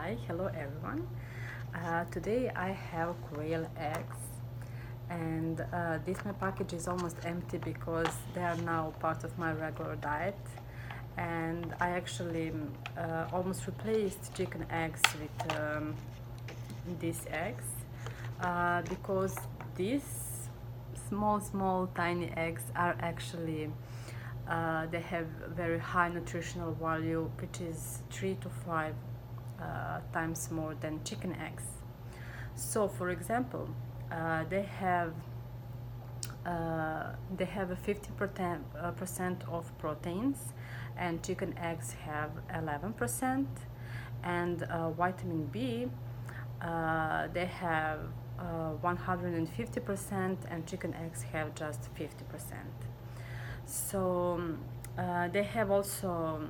Hi, hello everyone. Today I have quail eggs, and this my package is almost empty because they are now part of my regular diet. And I actually almost replaced chicken eggs with these eggs because these small tiny eggs are actually they have very high nutritional value, which is 3 to 5 times more than chicken eggs. So for example, they have a 50% of proteins, and chicken eggs have 11%, and vitamin B they have 150%, and chicken eggs have just 50%. So they have also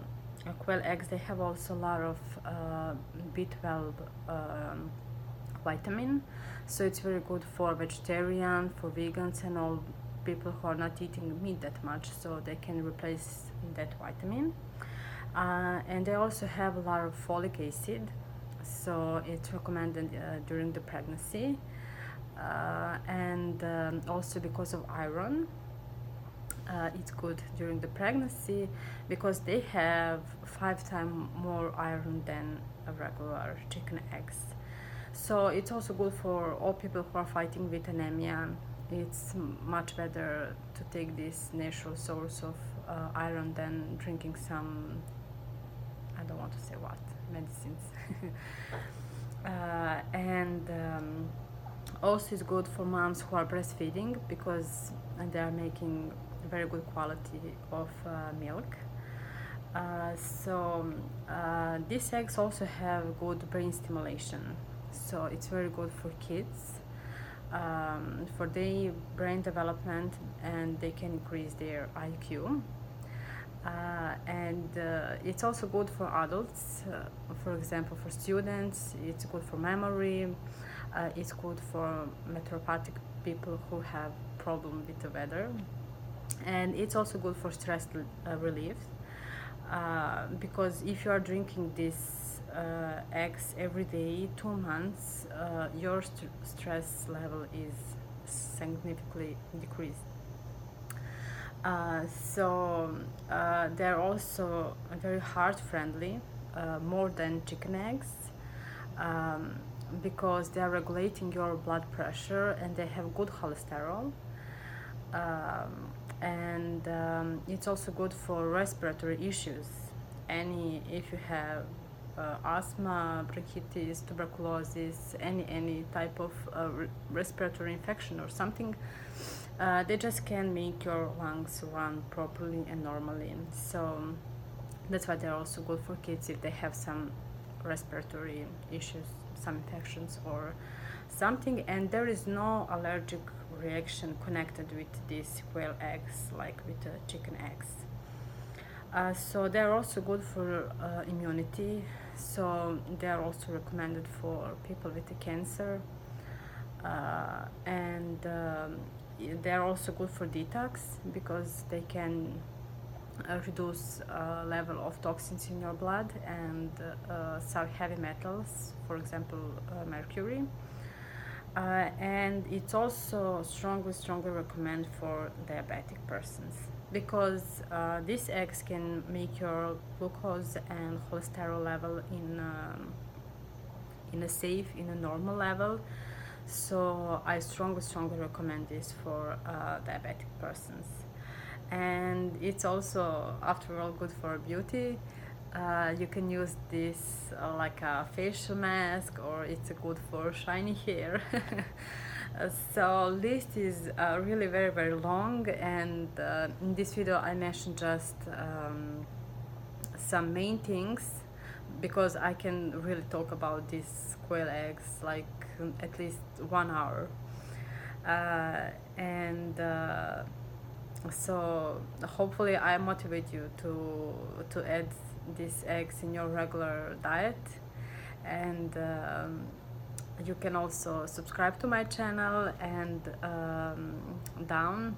quail eggs. They have also a lot of B12 vitamin, so it's very good for vegetarian, for vegans, and all people who are not eating meat that much, so they can replace that vitamin. And they also have a lot of folic acid, so it's recommended during the pregnancy, and also because of iron. It's good during the pregnancy because they have 5 times more iron than a regular chicken eggs. So it's also good for all people who are fighting with anemia. It's much better to take this natural source of iron than drinking some, I don't want to say what, medicines. And also it's good for moms who are breastfeeding because they are making very good quality of milk. These eggs also have good brain stimulation, so it's very good for kids, for their brain development, and they can increase their IQ. And it's also good for adults, for example for students. It's good for memory, it's good for meteoropathic people who have problem with the weather, and it's also good for stress relief, because if you are drinking these eggs every day 2 months, your stress level is significantly decreased. They're also very heart friendly, more than chicken eggs, because they are regulating your blood pressure, and they have good cholesterol. It's also good for respiratory issues. If you have asthma, bronchitis, tuberculosis, any type of respiratory infection or something, they just can make your lungs run properly and normally. So that's why they're also good for kids if they have some respiratory issues, some infections or something, and there is no allergic reaction connected with these quail eggs like with chicken eggs. So they're also good for immunity, so they're also recommended for people with cancer, and they're also good for detox because they can reduce level of toxins in your blood and some heavy metals, for example mercury. And it's also strongly recommend for diabetic persons because these eggs can make your glucose and cholesterol level in a normal level. So I strongly recommend this for diabetic persons. And it's also, after all, good for beauty. You can use this like a facial mask, or it's good for shiny hair. So list is really very long, and in this video I mentioned just some main things, because I can really talk about these quail eggs like at least 1 hour. So hopefully I motivate you to add these eggs in your regular diet, and you can also subscribe to my channel, and down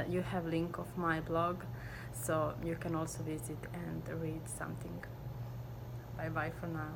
you have link of my blog, so you can also visit and read something. Bye bye for now.